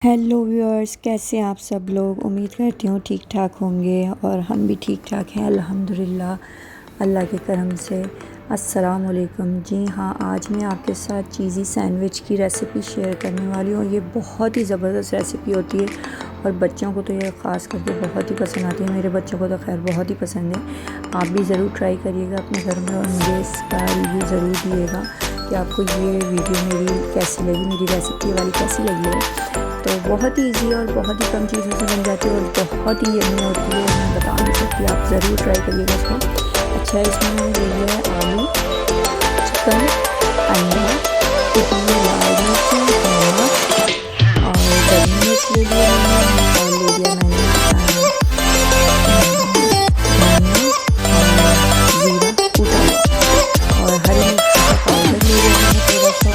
Hello viewers, कैसे हैं आप सब लोग। उम्मीद करती हूँ ठीक ठाक होंगे और हम भी ठीक ठाक हैं अल्हम्दुलिल्लाह, अल्लाह के करम से। अस्सलाम वालेकुम। जी हाँ, आज मैं आपके साथ चीज़ी सैंडविच की रेसिपी शेयर करने वाली हूँ। ये बहुत ही ज़बरदस्त रेसिपी होती है और बच्चों को तो ये ख़ास करके बहुत ही पसंद आती है। मेरे बच्चों को तो खैर बहुत ही पसंद है। आप भी ज़रूर ट्राई करिएगा अपने घर में और मुझे इसका रिव्यू ज़रूर दिएगा कि आपको ये वीडियो मेरी कैसी लगी, मेरी रेसिपी वाली कैसी लगी है। तो बहुत ही ईजी और बहुत ही कम चीज़ों से बन जाती है और बहुत ही यम्मी होती है। मैं बता नहीं सकती, आप ज़रूर ट्राई करिएगा इसको। अच्छा, इसमें मैंने ले लिया है आलू, चिकन, अंडा, इतनी लाल मिर्च, नमक और दही मिर्च ले लिया मैंने और ले लिया मैंने धनिया और ज़ीरा कूटा हुआ और हरी मिर्च का पाउडर ले लिया मैंने थोड़ा सा।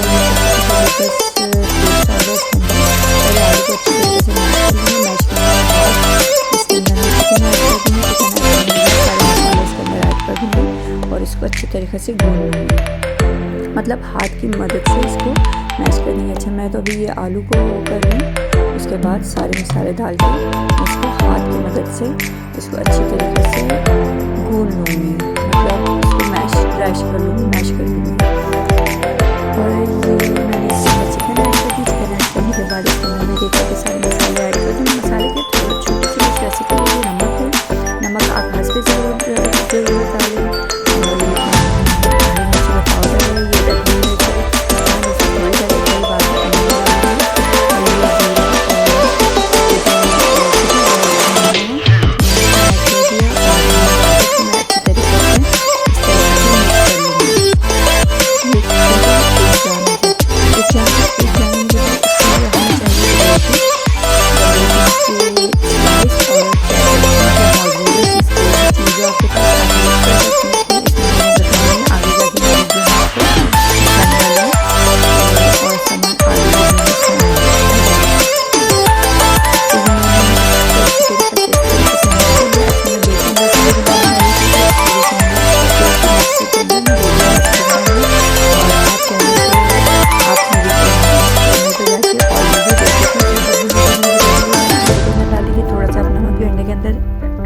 और इसको अच्छी तरीके से भून लेंगे, मतलब हाथ की मदद से इसको मैश करेंगे। अच्छा, मैं तो अभी ये आलू को कर रही हूँ, उसके बाद सारे मसाले डाल के इसको हाथ की मदद से इसको अच्छी तरीके से भून लूँगी, मतलब इसको क्रैश कर लूँगी, मैश कर लूँगी। और ये मैंने इसमें चिकन ऐड कर दी। चिकन ऐड करने के बाद इसको मैंने देखा कि सारे मसाले ऐड कर दूँ। मसाले के थोड़े छोटे से इस रेसिपी में नमक है, नमक आप हंस पे ज़रूर डालें।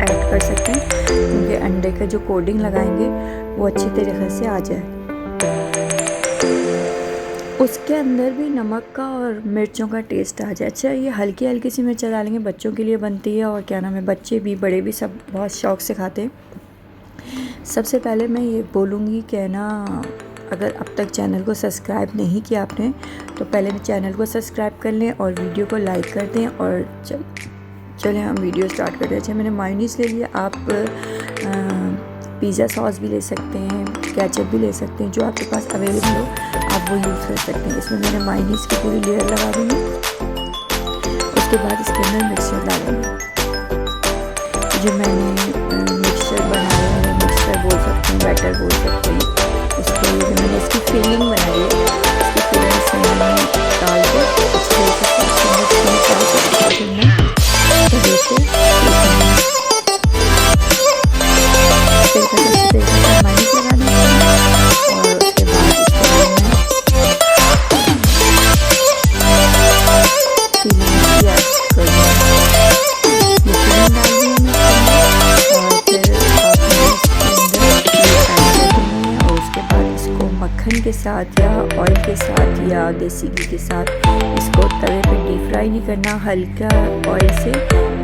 ऐड कर सकते हैं क्योंकि अंडे का जो कोटिंग लगाएंगे वो अच्छी तरीके से आ जाए। उसके अंदर भी नमक का और मिर्चों का टेस्ट आ जाए। अच्छा, ये हल्की हल्की सी मिर्च डालेंगे, बच्चों के लिए बनती है और क्या नाम है, बच्चे भी बड़े भी सब बहुत शौक़ से खाते हैं। सबसे पहले मैं ये बोलूँगी कि ना, अगर अब तक चैनल को सब्सक्राइब नहीं किया आपने तो पहले चैनल को सब्सक्राइब कर लें और वीडियो को लाइक कर दें। और चलें हम वीडियो स्टार्ट करते हैं। अच्छा, मैंने मायोनीज़ ले लिया। आप पिज़्ज़ा सॉस भी ले सकते हैं, केचप भी ले सकते हैं, जो आपके पास अवेलेबल हो आप वो यूज़ कर सकते हैं। इसमें मैंने मायोनीज़ की पूरी लेयर लगा दूँगी। उसके बाद इसके अंदर मिक्सचर डालेंगे। जो मैंने मिक्सचर बनाया है, मिक्सचर बोल सकते हैं, बैटर बोल सकते हैं, उसके लिए मैंने इसकी फिलिंग बनाई है। इसकी फिलिंग इसमें मैंने डाल के अच्छे तरीके के साथ या ऑयल के साथ या देसी घी के साथ इसको तवे पे डीप फ्राई नहीं करना, हल्का ऑयल से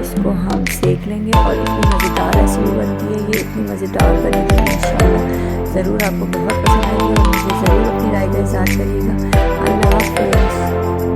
इसको हम सेक लेंगे और इतनी मज़ेदार रेसिपी बनती है। ये इतनी मज़ेदार बनेगी इंशाल्लाह, ज़रूर आपको बहुत पसंद आएगी और मुझे ज़रूर अपनी राय का इज़हार करिएगा। अल्लाह हाफ़िज़।